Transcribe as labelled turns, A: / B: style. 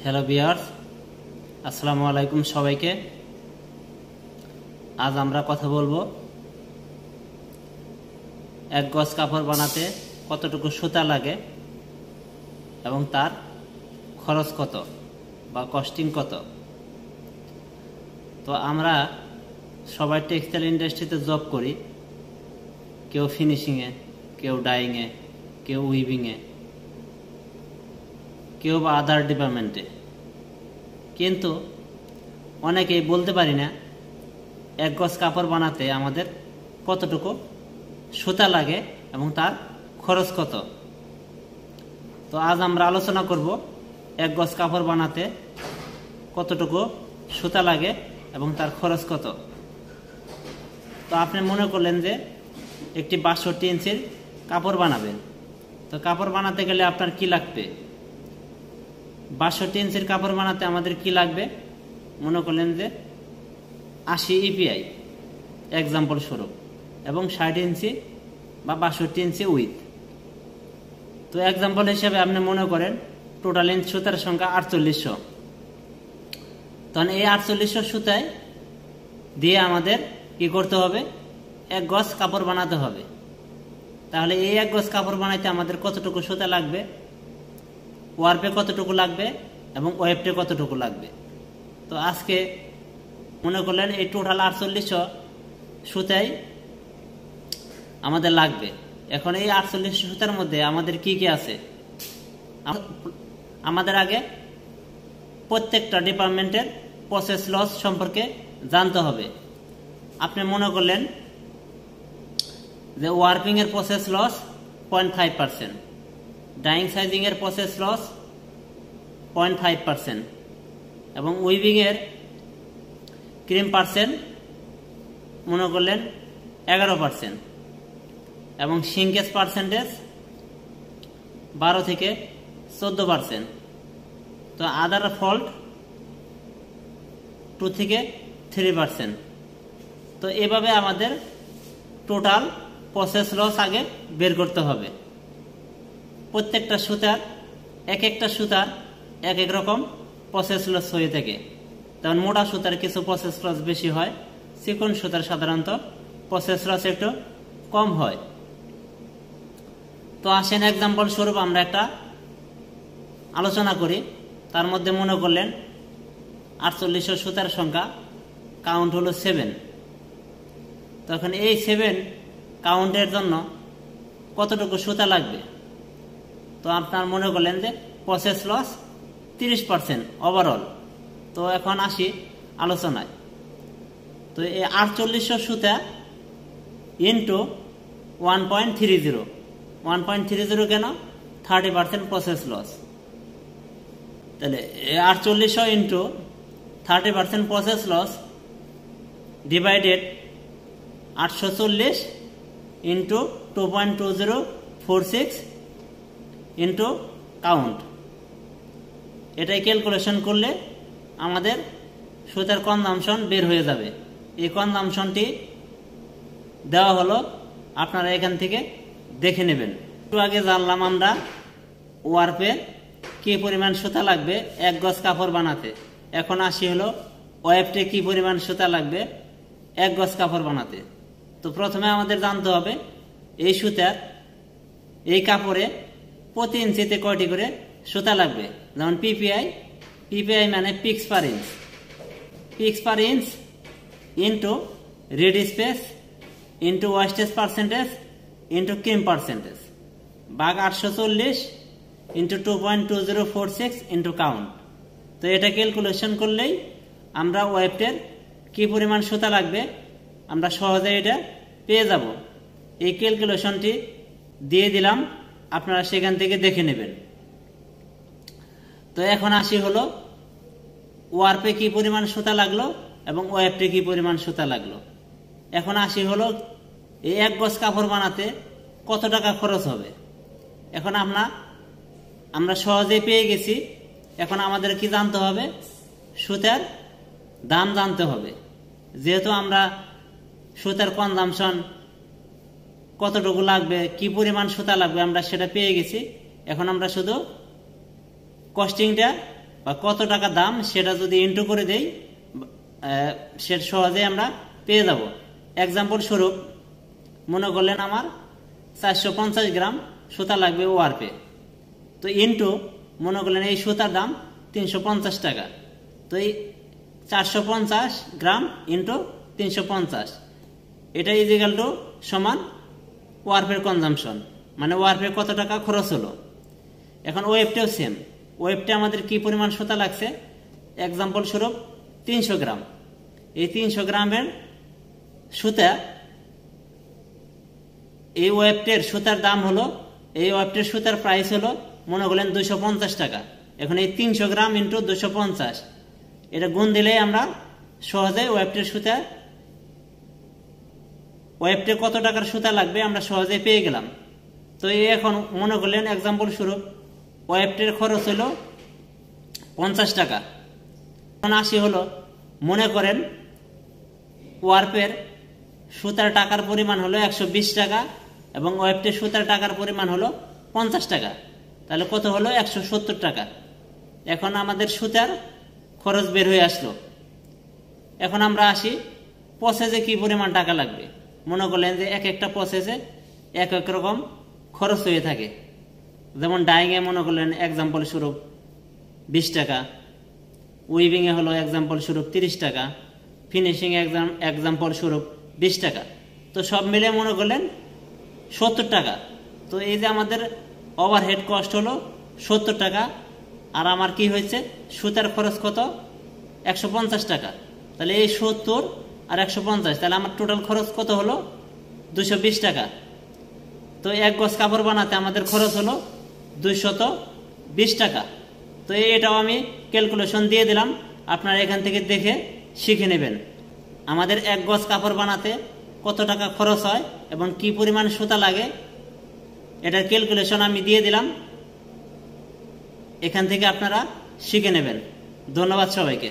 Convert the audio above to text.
A: Hello viewers, আসসালামু আলাইকুম সবাইকে। আজ আমরা কথা বলবো এক গজ কাপড় বানাতে কতটুকু সুতা লাগে এবং তার খরচ কত বা কস্টিং কত। তো আমরা সবাই টেক্সটাইল ইন্ডাস্ট্রিতে জব করি, কেউ ফিনিশিংয়ে, কেউ ডাইংয়ে, কেউ উইভিংয়ে, কেউ বা আদার ডিপার্টমেন্টে। কিন্তু অনেকেই বলতে পারি না এক গজ কাপড় বানাতে আমাদের কতটুকু সুতা লাগে এবং তার খরচ কত। তো আজ আমরা আলোচনা করব এক গজ কাপড় বানাতে কতটুকু সুতা লাগে এবং তার খরচ কত। তো আপনি মনে করলেন যে একটি 62 ইঞ্চির কাপড় বানাবেন, তো কাপড় বানাতে গেলে আপনার কি লাগবে? 62 ইঞ্চির কাপড় বানাতে আমাদের কি লাগবে? মনে করলেন যে 80 ইপিআই এক্সাম্পল স্বরূপ এবং 60 ইঞ্চি বা 62 ইঞ্চি উইথ। তো এক্সাম্পল হিসেবে আপনি মনে করেন টোটাল ইঞ্চ সুতার সংখ্যা 4800। তখন এই 4800 সুতায় দিয়ে আমাদের কি করতে হবে? এক গজ কাপড় বানাতে হবে। তাহলে এই এক গজ কাপড় বানাইতে আমাদের কতটুকু সুতা লাগবে, ওয়ার্পে কতটুকু লাগবে এবং ওয়েবটে কতটুকু লাগবে। তো আজকে মনে করলেন এই টোটাল 4800 সুতাই আমাদের লাগবে। এখন এই 4800 সুতার মধ্যে আমাদের কি কি আছে? আমাদের আগে প্রত্যেকটা ডিপার্টমেন্টের প্রসেস লস সম্পর্কে জানতে হবে। আপনি মনে করলেন যে ওয়ার্পিং এর প্রসেস লস 0.5%, ডাইং সাইজিং এর প্রসেস লস 0.5% এবং উইভিং এর ক্রিম পার্সেন্ট মনে করলেন 11% এবং শিঙ্কেজ পার্সেন্টেজ 12 থেকে 14%। তো আদার ফল্ট 2 থেকে 3%। তো এভাবে আমাদের টোটাল প্রসেস লস আগে বের করতে হবে। প্রত্যেকটা সুতার একটা সুতার এক এক রকম প্রসেস লস হয়ে থাকে। যেমন মোটা সুতার কিছু প্রসেস লস বেশি হয়, চিকন সুতার সাধারণত প্রসেস লস একটু কম হয়। তো আসেন এক্সাম্পল স্বরূপ আমরা একটা আলোচনা করি। তার মধ্যে মনে করলেন 4800 সুতার সংখ্যা কাউন্ট হলো 7। তখন এই 7 কাউন্টের জন্য কতটুকু সুতা লাগবে? তো আপনার মনে করলেন যে প্রসেস লস 30% ওভারঅল। তো এখন আসি আলোচনায়। তো এই 4800 সুতা ইন্টু 1.30 কেন? 30% প্রসেস লস। তাহলে 4800 into 30% process loss divided 840 into 2.2046 into count. এটাই ক্যালকুলেশন করলে আমাদের সুতার কনজাম্পশন বের হয়ে যাবে। এই কনজাম্পশনটি দেওয়া হলো, আপনারা এখান থেকে দেখে নেবেন। একটু আগে জানলাম আমরা ওয়ার্পে কি পরিমাণ সুতা লাগবে এক গজ কাপড় বানাতে। এখন আসি হলো ওয়েবটে কি পরিমাণ সুতা লাগবে এক গজ কাপড় বানাতে। তো প্রথমে আমাদের জানতে হবে এই সুতার এই কাপড়ে প্রতি ইঞ্চিতে কয়টি করে সুতা লাগবে। যেমন পিপিআই মানে পিক্স পার ইঞ্চ, পিক্স পার inch into read space into wastage percentage into cream percentage ভাগ 840 ইন্টু 2.2046 ইন্টু কাউন্ট। তো এটা ক্যালকুলেশন করলেই আমরা ওয়েবটের কি পরিমাণ সুতা লাগবে আমরা সহজে এটা পেয়ে যাব। এই ক্যালকুলেশনটি দিয়ে দিলাম, আপনারা সেখান থেকে দেখে নেবেন। তো এখন আসি হলো ওয়ার্পে কি পরিমাণ সুতা লাগলো এবং ওয়েবটে কি পরিমাণ সুতা লাগলো। এখন আসি হলো এই এক গজ কাপড় বানাতে কত টাকা খরচ হবে। এখন আমরা সহজেই পেয়ে গেছি। এখন আমাদের কি জানতে হবে? সুতার দাম জানতে হবে। যেহেতু আমরা সুতার কনজাম্পশন কতটুকু লাগবে, কি পরিমাণ সুতা লাগবে আমরা সেটা পেয়ে গেছি। এখন আমরা শুধু কস্টিংটা বা কত টাকা দাম সেটা যদি ইন্টু করে দেই সেটা সহজেই আমরা পেয়ে যাব। এক্সাম্পল স্বরূপ মনে করলেন আমার 450 গ্রাম সুতা লাগবে ওয়ার্পে, তো ইন্টু মনে করলেন এই সুতার দাম 350 টাকা, তো এই 450 গ্রাম ইন্টু 350 এটা ইজিক্যাল টু সমান ওয়ার্পের কনজাম্পশন, মানে ওয়ার্পে কত টাকা খরচ হলো। এখন ওয়েবটাও সেম, ওয়েবটা আমাদের কি পরিমাণ সুতা লাগছে, এক্সাম্পল স্বরূপ 300 গ্রাম, এই 300 গ্রামের সুতা এই ওয়েবটের সুতার দাম হলো, এই ওয়েবটের সুতার প্রাইস হলো মনে করলেন 250 টাকা। এখন এই 300 গ্রাম ইন্টু 250 এটা গুণ দিলেই আমরা সহজে ওয়েবটের সুতা, ওয়েবটে কত টাকার সুতা লাগবে আমরা সহজে পেয়ে গেলাম। তো এই এখন মনে করলেন এক্সাম্পল স্বরূপ ওয়েবটের খরচ হলো 50 টাকা। এখন আসি হলো মনে করেন ওয়ার্পের সুতার টাকার পরিমাণ হলো 120 টাকা এবং ওয়েবটের সুতার টাকার পরিমাণ হলো 50 টাকা, তাহলে কত হলো 170 টাকা। এখন আমাদের সুতার খরচ বের হয়ে আসলো। এখন আমরা আসি প্রসেসে কি পরিমাণ টাকা লাগবে। মনে করলেন যে এক একটা প্রসেসে এক এক রকম খরচ হয়ে থাকে, যেমন ডাইংয়ে মনে করলেন এক্সাম্পল স্বরূপ 20 টাকা, উইভিংয়ে হলো এক্সাম্পল স্বরূপ 30 টাকা, ফিনিশিং এক্সাম্পল স্বরূপ 20 টাকা, তো সব মিলে মনে করলেন 70 টাকা। তো এই যে আমাদের ওভারহেড কস্ট হলো 70 টাকা, আর আমার কি হয়েছে সুতার খরচ কত 150 টাকা, তাহলে এই 70 আর 150 তাহলে আমার টোটাল খরচ কত হলো 220 টাকা। তো এক গজ কাপড় বানাতে আমাদের খরচ হলো 220 টাকা। তো এটাও আমি ক্যালকুলেশন দিয়ে দিলাম, আপনারা এখান থেকে দেখে শিখে নেবেন আমাদের এক গজ কাপড় বানাতে কত টাকা খরচ হয় এবং কি পরিমাণ সুতা লাগে, এটার ক্যালকুলেশন আমি দিয়ে দিলাম, এখান থেকে আপনারা শিখে নেবেন। ধন্যবাদ সবাইকে।